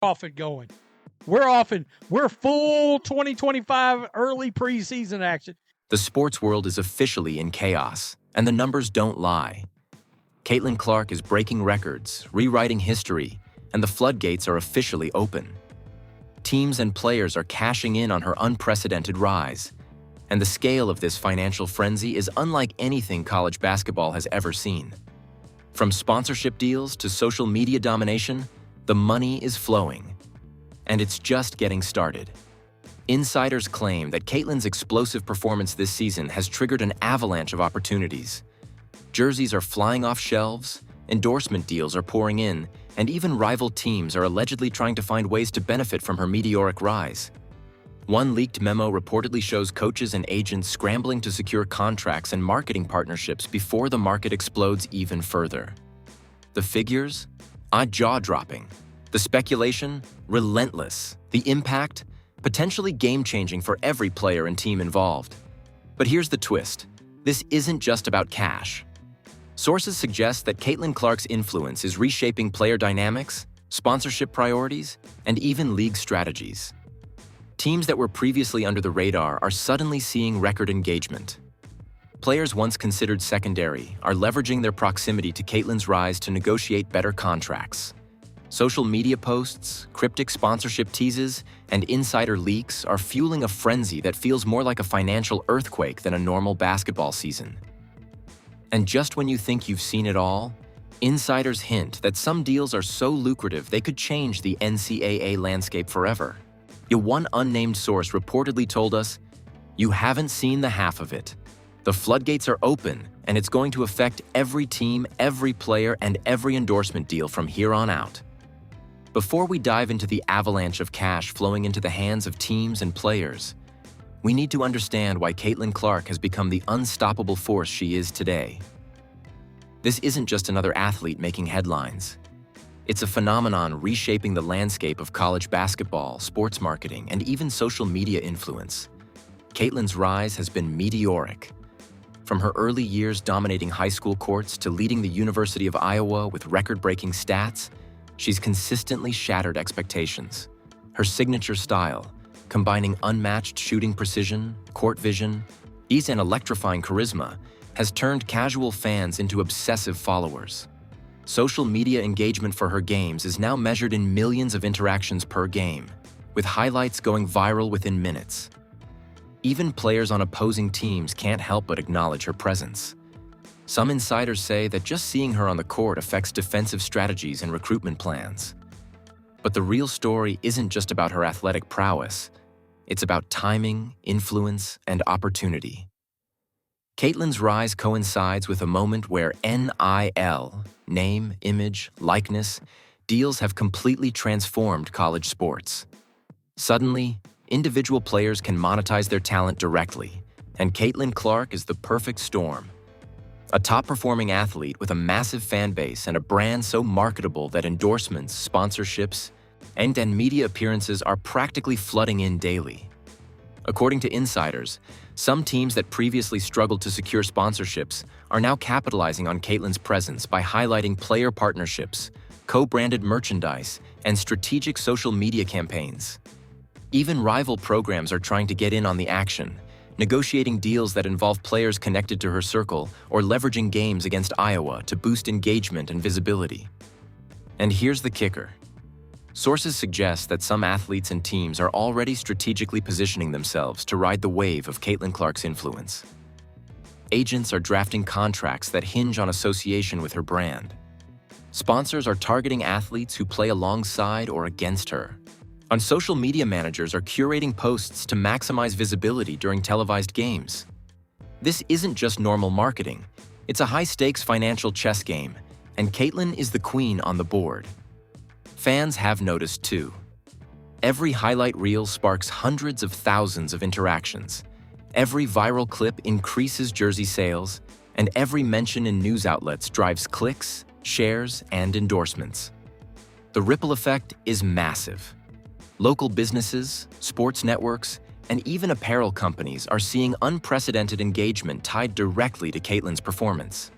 off and going. We're full 2025 early preseason action. The sports world is officially in chaos, and the numbers don't lie. Caitlin Clark is breaking records, rewriting history, and the floodgates are officially open. Teams and players are cashing in on her unprecedented rise, and the scale of this financial frenzy is unlike anything college basketball has ever seen. From sponsorship deals to social media domination, the money is flowing. And it's just getting started. Insiders claim that Caitlin's explosive performance this season has triggered an avalanche of opportunities. Jerseys are flying off shelves, endorsement deals are pouring in, and even rival teams are allegedly trying to find ways to benefit from her meteoric rise. One leaked memo reportedly shows coaches and agents scrambling to secure contracts and marketing partnerships before the market explodes even further. The figures? Jaw-dropping. The speculation? Relentless. The impact? Potentially game-changing for every player and team involved. But here's the twist. This isn't just about cash. Sources suggest that Caitlin Clark's influence is reshaping player dynamics, sponsorship priorities, and even league strategies. Teams that were previously under the radar are suddenly seeing record engagement. Players once considered secondary are leveraging their proximity to Caitlin's rise to negotiate better contracts. Social media posts, cryptic sponsorship teases, and insider leaks are fueling a frenzy that feels more like a financial earthquake than a normal basketball season. And just when you think you've seen it all, insiders hint that some deals are so lucrative they could change the NCAA landscape forever. One unnamed source reportedly told us, "You haven't seen the half of it. The floodgates are open, and it's going to affect every team, every player, and every endorsement deal from here on out." Before we dive into the avalanche of cash flowing into the hands of teams and players, we need to understand why Caitlin Clark has become the unstoppable force she is today. This isn't just another athlete making headlines. It's a phenomenon reshaping the landscape of college basketball, sports marketing, and even social media influence. Caitlin's rise has been meteoric. From her early years dominating high school courts to leading the University of Iowa with record-breaking stats, she's consistently shattered expectations. Her signature style, combining unmatched shooting precision, court vision, ease, and electrifying charisma, has turned casual fans into obsessive followers. Social media engagement for her games is now measured in millions of interactions per game, with highlights going viral within minutes. Even players on opposing teams can't help but acknowledge her presence. Some insiders say that just seeing her on the court affects defensive strategies and recruitment plans. But the real story isn't just about her athletic prowess. It's about timing, influence, and opportunity. Caitlin's rise coincides with a moment where NIL, name, image, likeness, deals have completely transformed college sports. Suddenly, individual players can monetize their talent directly, and Caitlin Clark is the perfect storm. A top-performing athlete with a massive fan base and a brand so marketable that endorsements, sponsorships, and media appearances are practically flooding in daily. According to insiders, some teams that previously struggled to secure sponsorships are now capitalizing on Caitlin's presence by highlighting player partnerships, co-branded merchandise, and strategic social media campaigns. Even rival programs are trying to get in on the action, negotiating deals that involve players connected to her circle or leveraging games against Iowa to boost engagement and visibility. And here's the kicker. Sources suggest that some athletes and teams are already strategically positioning themselves to ride the wave of Caitlin Clark's influence. Agents are drafting contracts that hinge on association with her brand. Sponsors are targeting athletes who play alongside or against her. And social media managers are curating posts to maximize visibility during televised games. This isn't just normal marketing. It's a high-stakes financial chess game, and Caitlin is the queen on the board. Fans have noticed too. Every highlight reel sparks hundreds of thousands of interactions. Every viral clip increases jersey sales, and every mention in news outlets drives clicks, shares, and endorsements. The ripple effect is massive. Local businesses, sports networks, and even apparel companies are seeing unprecedented engagement tied directly to Caitlin's performance.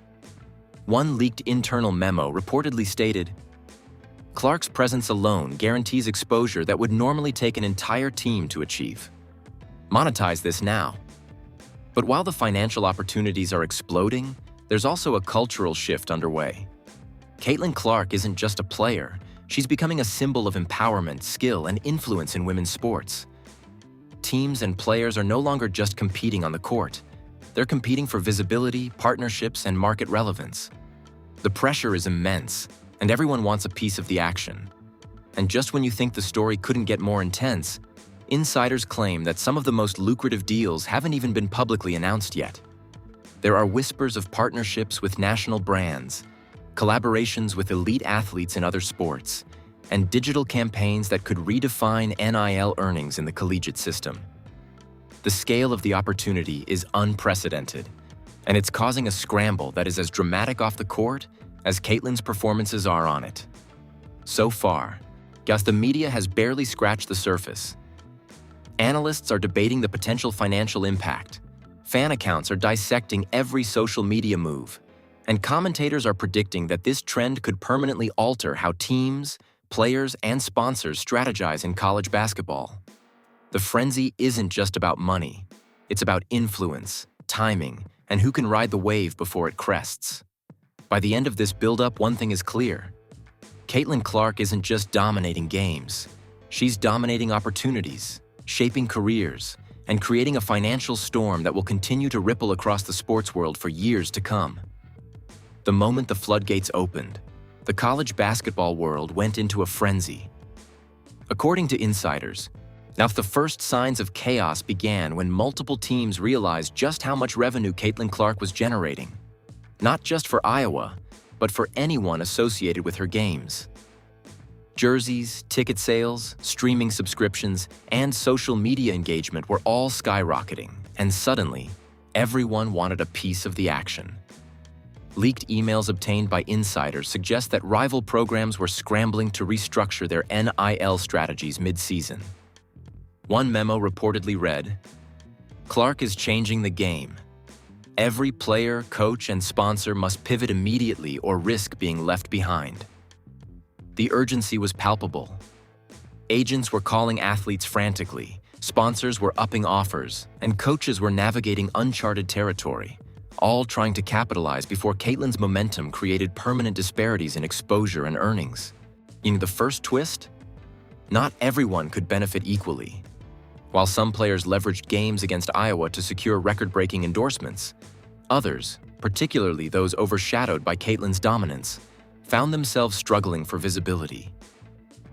One leaked internal memo reportedly stated, Clark's presence alone guarantees exposure that would normally take an entire team to achieve. Monetize this now. But while the financial opportunities are exploding, there's also a cultural shift underway. Caitlin Clark isn't just a player, she's becoming a symbol of empowerment, skill, and influence in women's sports. Teams and players are no longer just competing on the court. They're competing for visibility, partnerships, and market relevance. The pressure is immense, and everyone wants a piece of the action. And just when you think the story couldn't get more intense, insiders claim that some of the most lucrative deals haven't even been publicly announced yet. There are whispers of partnerships with national brands, collaborations with elite athletes in other sports, and digital campaigns that could redefine NIL earnings in the collegiate system. The scale of the opportunity is unprecedented, and it's causing a scramble that is as dramatic off the court as Caitlin's performances are on it. So far, the media has barely scratched the surface. Analysts are debating the potential financial impact. Fan accounts are dissecting every social media move, and commentators are predicting that this trend could permanently alter how teams, players, and sponsors strategize in college basketball. The frenzy isn't just about money. It's about influence, timing, and who can ride the wave before it crests. By the end of this build-up, one thing is clear. Caitlin Clark isn't just dominating games. She's dominating opportunities, shaping careers, and creating a financial storm that will continue to ripple across the sports world for years to come. The moment the floodgates opened, the college basketball world went into a frenzy. According to insiders, the first signs of chaos began when multiple teams realized just how much revenue Caitlin Clark was generating. Not just for Iowa, but for anyone associated with her games. Jerseys, ticket sales, streaming subscriptions, and social media engagement were all skyrocketing, and suddenly, everyone wanted a piece of the action. Leaked emails obtained by insiders suggest that rival programs were scrambling to restructure their NIL strategies mid-season. One memo reportedly read, "Clark is changing the game. Every player, coach, and sponsor must pivot immediately or risk being left behind." The urgency was palpable. Agents were calling athletes frantically, sponsors were upping offers, and coaches were navigating uncharted territory, all trying to capitalize before Caitlin's momentum created permanent disparities in exposure and earnings. In the first twist, not everyone could benefit equally. While some players leveraged games against Iowa to secure record-breaking endorsements, others, particularly those overshadowed by Caitlin's dominance, found themselves struggling for visibility.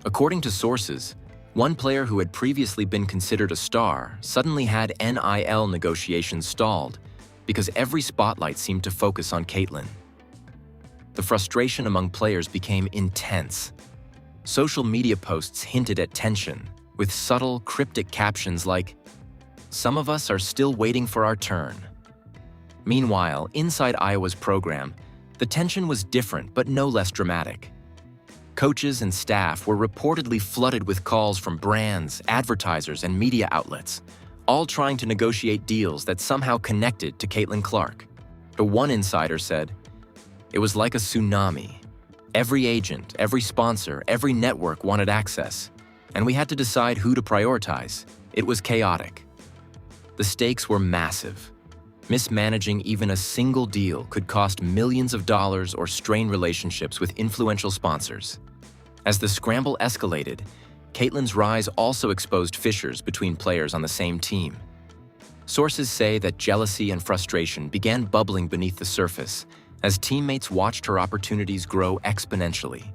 According to sources, one player who had previously been considered a star suddenly had NIL negotiations stalled because every spotlight seemed to focus on Caitlin. The frustration among players became intense. Social media posts hinted at tension, with subtle, cryptic captions like, "Some of us are still waiting for our turn." Meanwhile, inside Iowa's program, the tension was different but no less dramatic. Coaches and staff were reportedly flooded with calls from brands, advertisers, and media outlets, all trying to negotiate deals that somehow connected to Caitlin Clark. The one insider said, "It was like a tsunami. Every agent, every sponsor, every network wanted access, and we had to decide who to prioritize. It was chaotic." The stakes were massive. Mismanaging even a single deal could cost millions of dollars or strain relationships with influential sponsors. As the scramble escalated, Caitlin's rise also exposed fissures between players on the same team. Sources say that jealousy and frustration began bubbling beneath the surface as teammates watched her opportunities grow exponentially.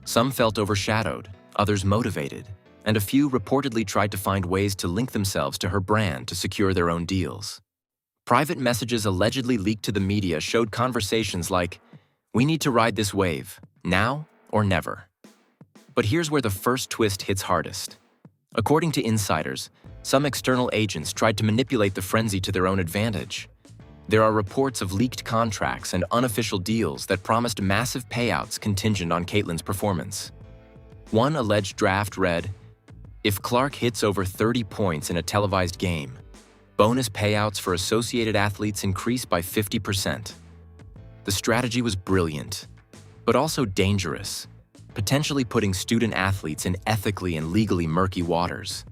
Some felt overshadowed, others motivated, and a few reportedly tried to find ways to link themselves to her brand to secure their own deals. Private messages allegedly leaked to the media showed conversations like, "We need to ride this wave, now or never." But here's where the first twist hits hardest. According to insiders, some external agents tried to manipulate the frenzy to their own advantage. There are reports of leaked contracts and unofficial deals that promised massive payouts contingent on Caitlin's performance. One alleged draft read, "If Clark hits over 30 points in a televised game, bonus payouts for associated athletes increase by 50%. The strategy was brilliant, but also dangerous. potentially putting student athletes in ethically and legally murky waters.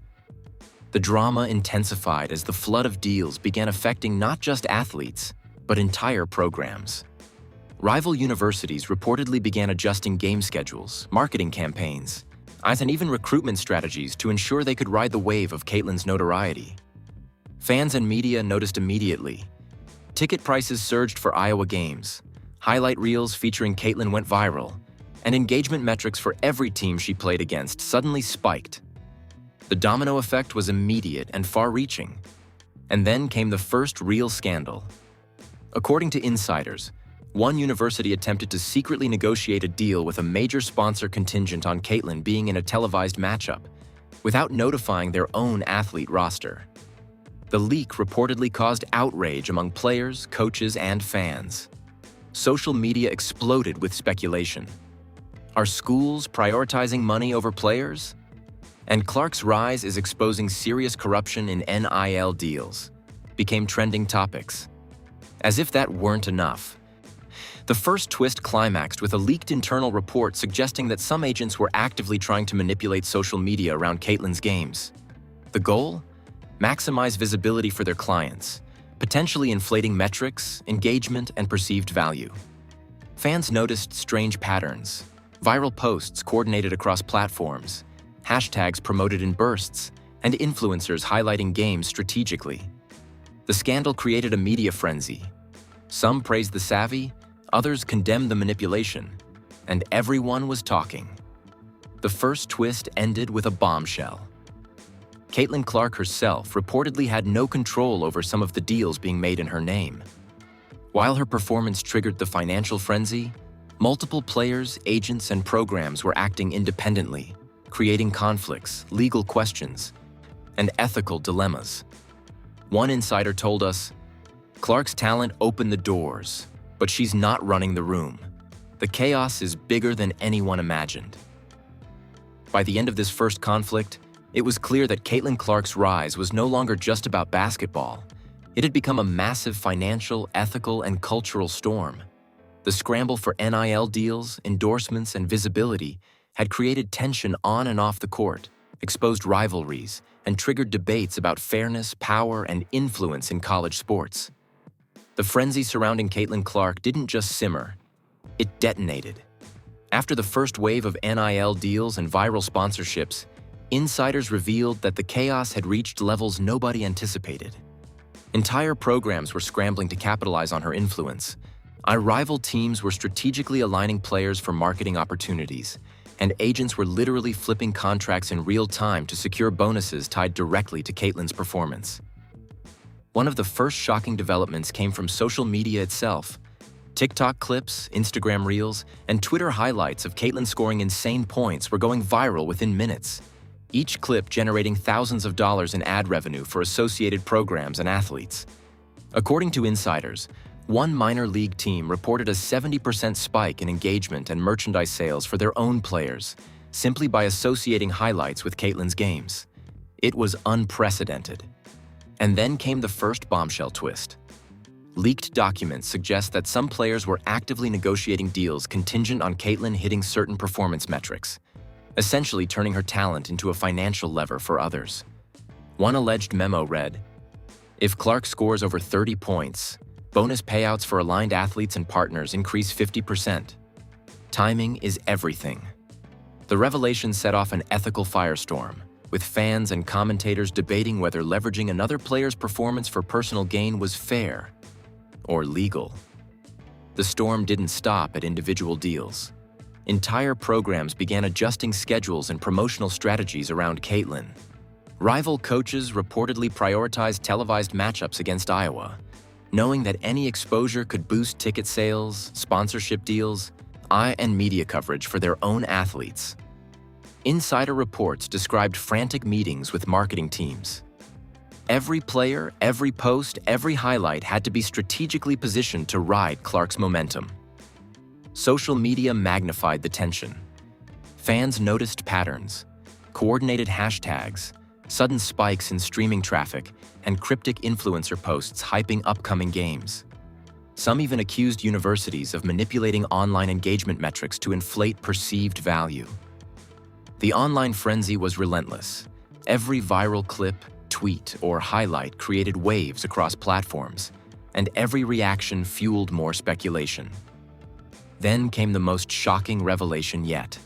The drama intensified as the flood of deals began affecting not just athletes, but entire programs. Rival universities reportedly began adjusting game schedules, marketing campaigns, and even recruitment strategies to ensure they could ride the wave of Caitlin's notoriety. Fans and media noticed immediately. Ticket prices surged for Iowa games, highlight reels featuring Caitlin went viral, and engagement metrics for every team she played against suddenly spiked. The domino effect was immediate and far-reaching. And then came the first real scandal. According to insiders, one university attempted to secretly negotiate a deal with a major sponsor contingent on Caitlin being in a televised matchup, without notifying their own athlete roster. The leak reportedly caused outrage among players, coaches, and fans. Social media exploded with speculation. Are schools prioritizing money over players? And Clark's rise is exposing serious corruption in NIL deals, became trending topics. As if that weren't enough, the first twist climaxed with a leaked internal report suggesting that some agents were actively trying to manipulate social media around Caitlin's games. The goal? Maximize visibility for their clients, potentially inflating metrics, engagement, and perceived value. Fans noticed strange patterns, viral posts coordinated across platforms, hashtags promoted in bursts, and influencers highlighting games strategically. The scandal created a media frenzy. Some praised the savvy, others condemned the manipulation, and everyone was talking. The first twist ended with a bombshell. Caitlin Clark herself reportedly had no control over some of the deals being made in her name. While her performance triggered the financial frenzy, multiple players, agents, and programs were acting independently, creating conflicts, legal questions, and ethical dilemmas. One insider told us, "Clark's talent opened the doors, but she's not running the room. The chaos is bigger than anyone imagined." By the end of this first conflict, it was clear that Caitlin Clark's rise was no longer just about basketball. It had become a massive financial, ethical, and cultural storm. The scramble for NIL deals, endorsements, and visibility had created tension on and off the court, exposed rivalries, and triggered debates about fairness, power, and influence in college sports. The frenzy surrounding Caitlin Clark didn't just simmer, it detonated. After the first wave of NIL deals and viral sponsorships, insiders revealed that the chaos had reached levels nobody anticipated. Entire programs were scrambling to capitalize on her influence. Our rival teams were strategically aligning players for marketing opportunities, and agents were literally flipping contracts in real time to secure bonuses tied directly to Caitlin's performance. One of the first shocking developments came from social media itself. TikTok clips, Instagram reels, and Twitter highlights of Caitlin scoring insane points were going viral within minutes, each clip generating thousands of dollars in ad revenue for associated programs and athletes. According to insiders, one minor league team reported a 70% spike in engagement and merchandise sales for their own players, simply by associating highlights with Caitlin's games. It was unprecedented. And then came the first bombshell twist. Leaked documents suggest that some players were actively negotiating deals contingent on Caitlin hitting certain performance metrics, essentially turning her talent into a financial lever for others. One alleged memo read, "If Clark scores over 30 points, bonus payouts for aligned athletes and partners increase 50%. Timing is everything." The revelation set off an ethical firestorm, with fans and commentators debating whether leveraging another player's performance for personal gain was fair or legal. The storm didn't stop at individual deals. Entire programs began adjusting schedules and promotional strategies around Caitlin. Rival coaches reportedly prioritized televised matchups against Iowa, knowing that any exposure could boost ticket sales, sponsorship deals, and media coverage for their own athletes. Insider reports described frantic meetings with marketing teams. Every player, every post, every highlight had to be strategically positioned to ride Clark's momentum. Social media magnified the tension. Fans noticed patterns, coordinated hashtags, sudden spikes in streaming traffic, and cryptic influencer posts hyping upcoming games. Some even accused universities of manipulating online engagement metrics to inflate perceived value. The online frenzy was relentless. Every viral clip, tweet, or highlight created waves across platforms, and every reaction fueled more speculation. Then came the most shocking revelation yet.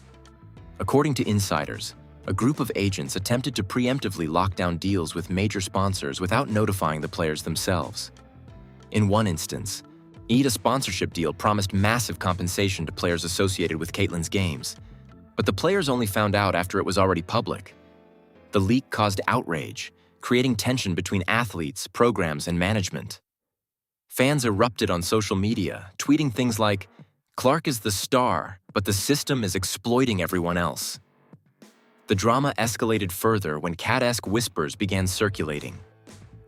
According to insiders, a group of agents attempted to preemptively lock down deals with major sponsors without notifying the players themselves. In one instance, a sponsorship deal promised massive compensation to players associated with Caitlyn's games, but the players only found out after it was already public. The leak caused outrage, creating tension between athletes, programs, and management. Fans erupted on social media, tweeting things like, "Clark is the star, but the system is exploiting everyone else." The drama escalated further when cat-esque whispers began circulating.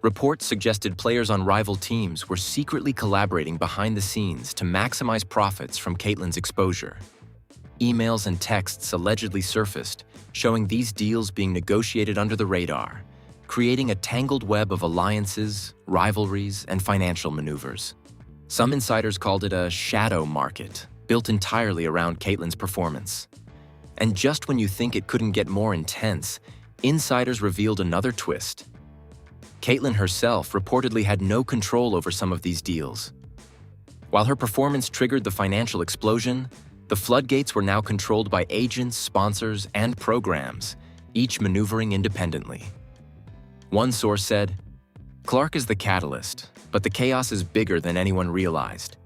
Reports suggested players on rival teams were secretly collaborating behind the scenes to maximize profits from Caitlyn's exposure. Emails and texts allegedly surfaced, showing these deals being negotiated under the radar, creating a tangled web of alliances, rivalries, and financial maneuvers. Some insiders called it a shadow market, built entirely around Caitlyn's performance. And just when you think it couldn't get more intense, insiders revealed another twist. Caitlyn herself reportedly had no control over some of these deals. While her performance triggered the financial explosion, the floodgates were now controlled by agents, sponsors, and programs, each maneuvering independently. One source said, "Clark is the catalyst, but the chaos is bigger than anyone realized.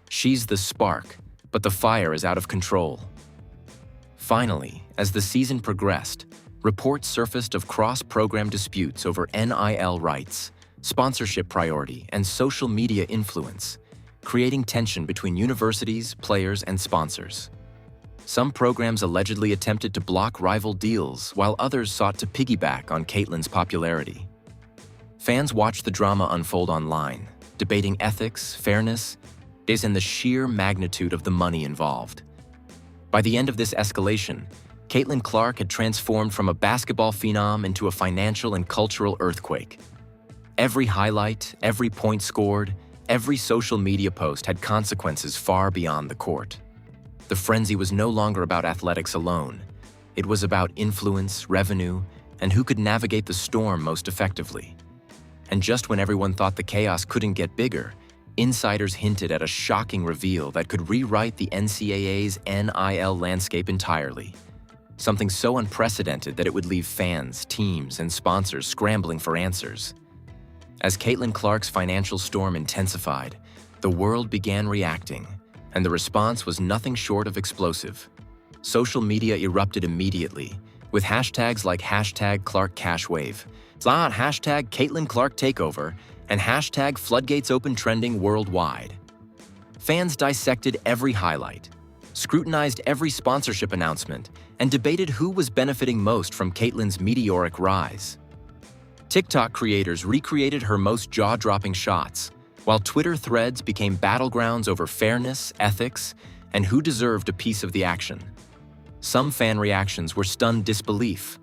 She's the spark, but the fire is out of control." Finally, as the season progressed, reports surfaced of cross-program disputes over NIL rights, sponsorship priority, and social media influence, creating tension between universities, players, and sponsors. Some programs allegedly attempted to block rival deals, while others sought to piggyback on Caitlyn's popularity. Fans watched the drama unfold online, debating ethics, fairness, and the sheer magnitude of the money involved. By the end of this escalation, Caitlyn Clark had transformed from a basketball phenom into a financial and cultural earthquake. Every highlight, every point scored, every social media post had consequences far beyond the court. The frenzy was no longer about athletics alone. It was about influence, revenue, and who could navigate the storm most effectively. And just when everyone thought the chaos couldn't get bigger, insiders hinted at a shocking reveal that could rewrite the NCAA's NIL landscape entirely. Something so unprecedented that it would leave fans, teams, and sponsors scrambling for answers. As Caitlyn Clark's financial storm intensified, the world began reacting, and the response was nothing short of explosive. Social media erupted immediately, with hashtags like #ClarkCashWave, #Caitlyn Clark Takeover, and #FloodgatesOpen trending worldwide. Fans dissected every highlight, scrutinized every sponsorship announcement, and debated who was benefiting most from Caitlyn's meteoric rise. TikTok creators recreated her most jaw-dropping shots, while Twitter threads became battlegrounds over fairness, ethics, and who deserved a piece of the action. Some fan reactions were stunned disbelief.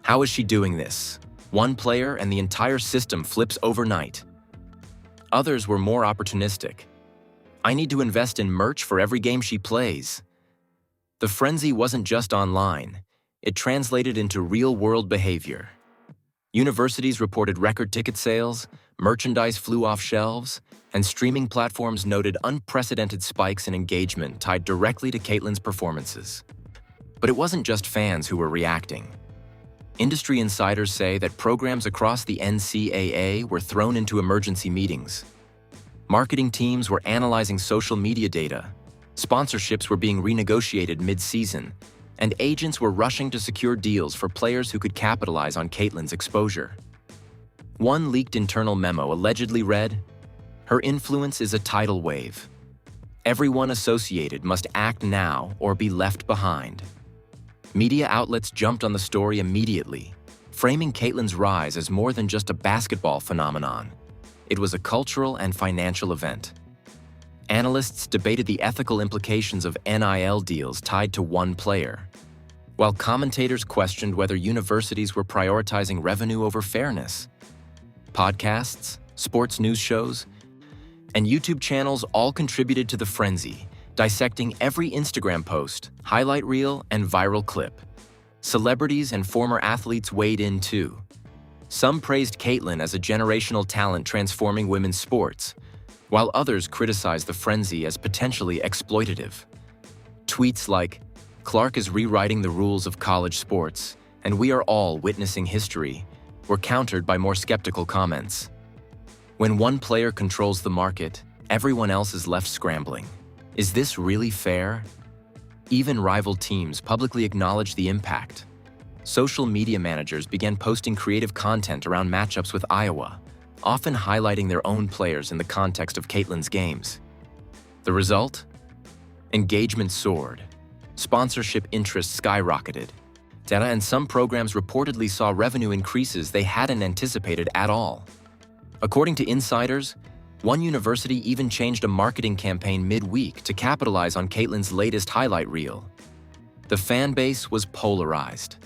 How is she doing this? One player and the entire system flips overnight. Others were more opportunistic. I need to invest in merch for every game she plays. The frenzy wasn't just online. It translated into real-world behavior. Universities reported record ticket sales, merchandise flew off shelves, and streaming platforms noted unprecedented spikes in engagement tied directly to Caitlyn's performances. But it wasn't just fans who were reacting. Industry insiders say that programs across the NCAA were thrown into emergency meetings. Marketing teams were analyzing social media data, sponsorships were being renegotiated mid-season, and agents were rushing to secure deals for players who could capitalize on Caitlyn's exposure. One leaked internal memo allegedly read, "Her influence is a tidal wave. Everyone associated must act now or be left behind." Media outlets jumped on the story immediately, framing Caitlyn's rise as more than just a basketball phenomenon. It was a cultural and financial event. Analysts debated the ethical implications of NIL deals tied to one player, while commentators questioned whether universities were prioritizing revenue over fairness. Podcasts, sports news shows, And YouTube channels all contributed to the frenzy, dissecting every Instagram post, highlight reel, and viral clip. Celebrities and former athletes weighed in too. Some praised Caitlyn as a generational talent transforming women's sports, while others criticized the frenzy as potentially exploitative. Tweets like, "Clark is rewriting the rules of college sports, and we are all witnessing history," were countered by more skeptical comments. When one player controls the market, everyone else is left scrambling. Is this really fair? Even rival teams publicly acknowledged the impact. Social media managers began posting creative content around matchups with Iowa, often highlighting their own players in the context of Caitlyn's games. The result? Engagement soared. Sponsorship interest skyrocketed. Data and some programs reportedly saw revenue increases they hadn't anticipated at all. According to insiders, one university even changed a marketing campaign mid-week to capitalize on Caitlyn's latest highlight reel. The fan base was polarized.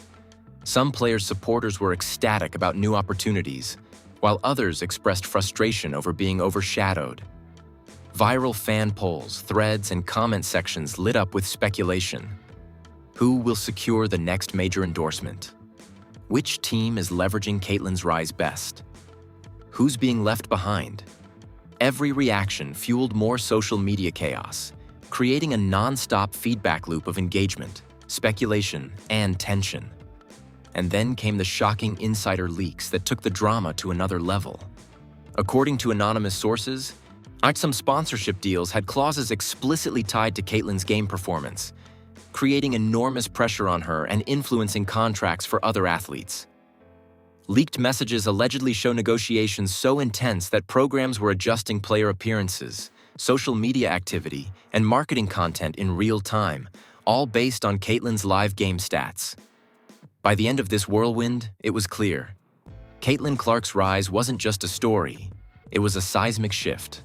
Some players' supporters were ecstatic about new opportunities, while others expressed frustration over being overshadowed. Viral fan polls, threads, and comment sections lit up with speculation. Who will secure the next major endorsement? Which team is leveraging Caitlyn's rise best? Who's being left behind? Every reaction fueled more social media chaos, creating a non-stop feedback loop of engagement, speculation, and tension. And then came the shocking insider leaks that took the drama to another level. According to anonymous sources, some sponsorship deals had clauses explicitly tied to Caitlyn's game performance, creating enormous pressure on her and influencing contracts for other athletes. Leaked messages allegedly show negotiations so intense that programs were adjusting player appearances, social media activity, and marketing content in real time, all based on Caitlyn's live game stats. By the end of this whirlwind, it was clear. Caitlyn Clark's rise wasn't just a story, it was a seismic shift.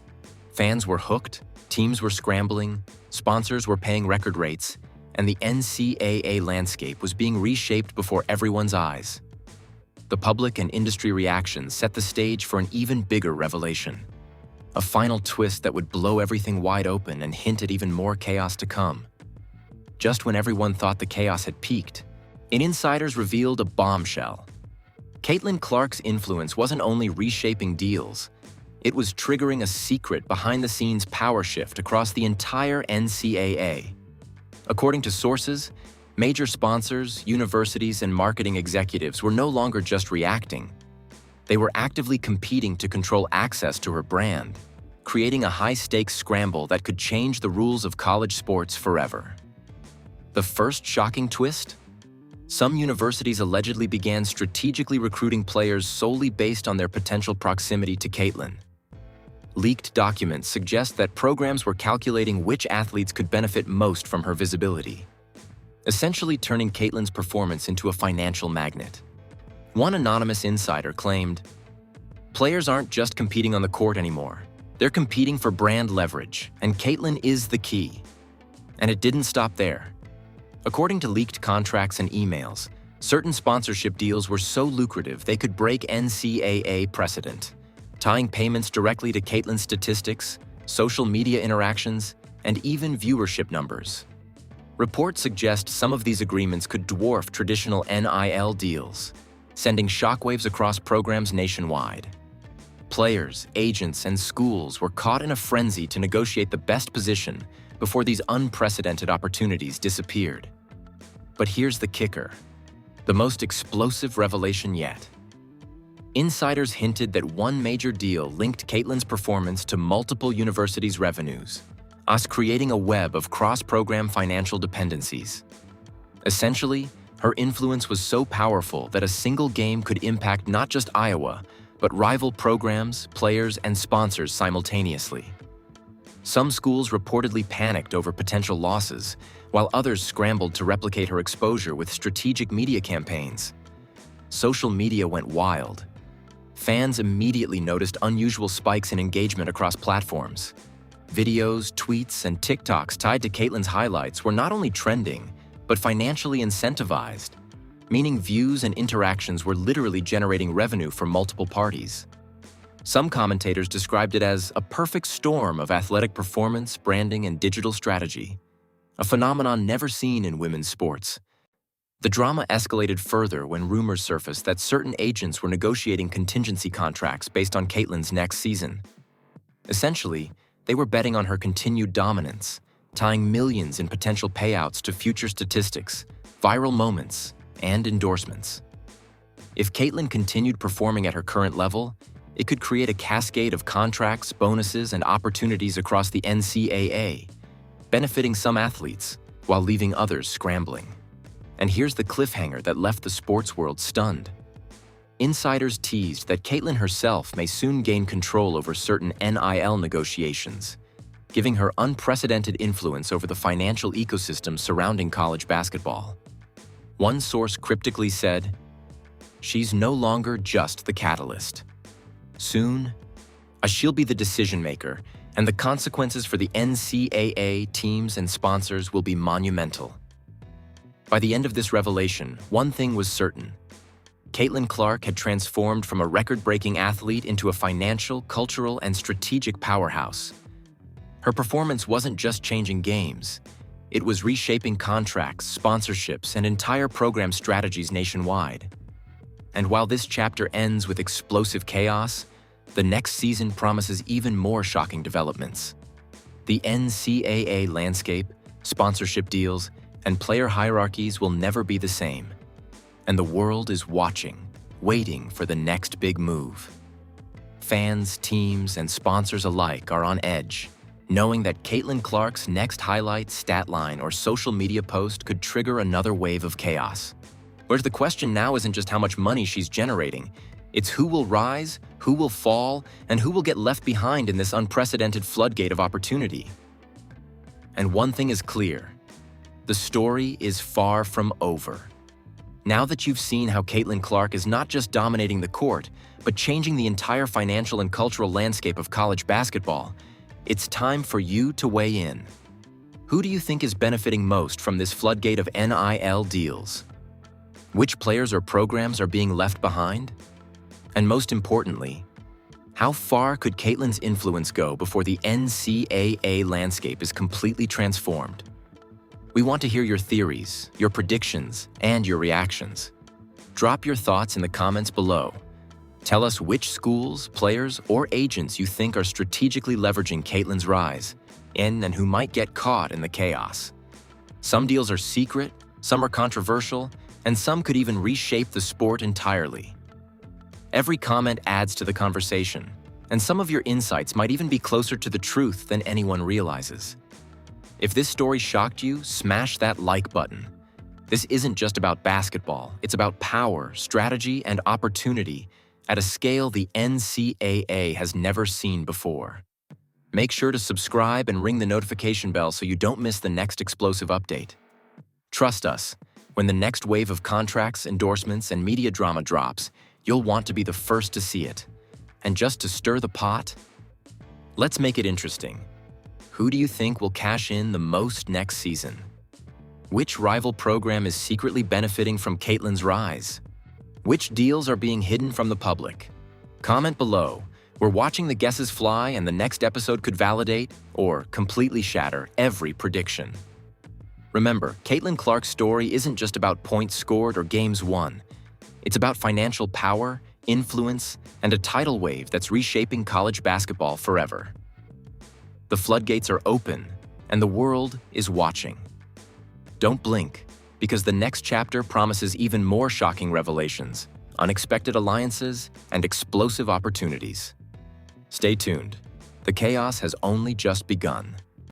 Fans were hooked, teams were scrambling, sponsors were paying record rates, and the NCAA landscape was being reshaped before everyone's eyes. The public and industry reactions set the stage for an even bigger revelation. A final twist that would blow everything wide open and hint at even more chaos to come. Just when everyone thought the chaos had peaked, insiders revealed a bombshell. Caitlyn Clark's influence wasn't only reshaping deals, it was triggering a secret behind-the-scenes power shift across the entire NCAA. According to sources, major sponsors, universities, and marketing executives were no longer just reacting. They were actively competing to control access to her brand, creating a high-stakes scramble that could change the rules of college sports forever. The first shocking twist? Some universities allegedly began strategically recruiting players solely based on their potential proximity to Caitlyn. Leaked documents suggest that programs were calculating which athletes could benefit most from her visibility, essentially turning Caitlyn's performance into a financial magnet. One anonymous insider claimed, "Players aren't just competing on the court anymore. They're competing for brand leverage, and Caitlyn is the key." And it didn't stop there. According to leaked contracts and emails, certain sponsorship deals were so lucrative they could break NCAA precedent, tying payments directly to Caitlyn's statistics, social media interactions, and even viewership numbers. Reports suggest some of these agreements could dwarf traditional NIL deals, sending shockwaves across programs nationwide. Players, agents, and schools were caught in a frenzy to negotiate the best position before these unprecedented opportunities disappeared. But here's the kicker, the most explosive revelation yet. Insiders hinted that one major deal linked Caitlyn's performance to multiple universities' revenues, creating a web of cross-program financial dependencies. Essentially, her influence was so powerful that a single game could impact not just Iowa, but rival programs, players, and sponsors simultaneously. Some schools reportedly panicked over potential losses, while others scrambled to replicate her exposure with strategic media campaigns. Social media went wild. Fans immediately noticed unusual spikes in engagement across platforms. Videos, tweets, and TikToks tied to Caitlyn's highlights were not only trending, but financially incentivized, meaning views and interactions were literally generating revenue for multiple parties. Some commentators described it as a perfect storm of athletic performance, branding, and digital strategy, a phenomenon never seen in women's sports. The drama escalated further when rumors surfaced that certain agents were negotiating contingency contracts based on Caitlin's next season. Essentially, they were betting on her continued dominance, tying millions in potential payouts to future statistics, viral moments, and endorsements. If Caitlin continued performing at her current level, it could create a cascade of contracts, bonuses, and opportunities across the NCAA, benefiting some athletes while leaving others scrambling. And here's the cliffhanger that left the sports world stunned. Insiders teased that Caitlin herself may soon gain control over certain NIL negotiations, giving her unprecedented influence over the financial ecosystem surrounding college basketball. One source cryptically said, "She's no longer just the catalyst. Soon, she'll be the decision-maker, and the consequences for the NCAA teams and sponsors will be monumental." By the end of this revelation, one thing was certain. Caitlin Clark had transformed from a record-breaking athlete into a financial, cultural, and strategic powerhouse. Her performance wasn't just changing games. It was reshaping contracts, sponsorships, and entire program strategies nationwide. And while this chapter ends with explosive chaos, the next season promises even more shocking developments. The NCAA landscape, sponsorship deals, and player hierarchies will never be the same. And the world is watching, waiting for the next big move. Fans, teams, and sponsors alike are on edge, knowing that Caitlin Clark's next highlight, stat line, or social media post could trigger another wave of chaos. Whereas the question now isn't just how much money she's generating, it's who will rise, who will fall, and who will get left behind in this unprecedented floodgate of opportunity. And one thing is clear. The story is far from over. Now that you've seen how Caitlin Clark is not just dominating the court, but changing the entire financial and cultural landscape of college basketball, it's time for you to weigh in. Who do you think is benefiting most from this floodgate of NIL deals? Which players or programs are being left behind? And most importantly, how far could Caitlin's influence go before the NCAA landscape is completely transformed? We want to hear your theories, your predictions, and your reactions. Drop your thoughts in the comments below. Tell us which schools, players, or agents you think are strategically leveraging Caitlin's rise, and who might get caught in the chaos. Some deals are secret, some are controversial, and some could even reshape the sport entirely. Every comment adds to the conversation, and some of your insights might even be closer to the truth than anyone realizes. If this story shocked you, smash that like button. This isn't just about basketball, it's about power, strategy, and opportunity at a scale the NCAA has never seen before. Make sure to subscribe and ring the notification bell so you don't miss the next explosive update. Trust us, when the next wave of contracts, endorsements, and media drama drops, you'll want to be the first to see it. And just to stir the pot, let's make it interesting. Who do you think will cash in the most next season? Which rival program is secretly benefiting from Caitlin's rise? Which deals are being hidden from the public? Comment below. We're watching the guesses fly, and the next episode could validate or completely shatter every prediction. Remember, Caitlin Clark's story isn't just about points scored or games won. It's about financial power, influence, and a tidal wave that's reshaping college basketball forever. The floodgates are open, and the world is watching. Don't blink, because the next chapter promises even more shocking revelations, unexpected alliances, and explosive opportunities. Stay tuned. The chaos has only just begun.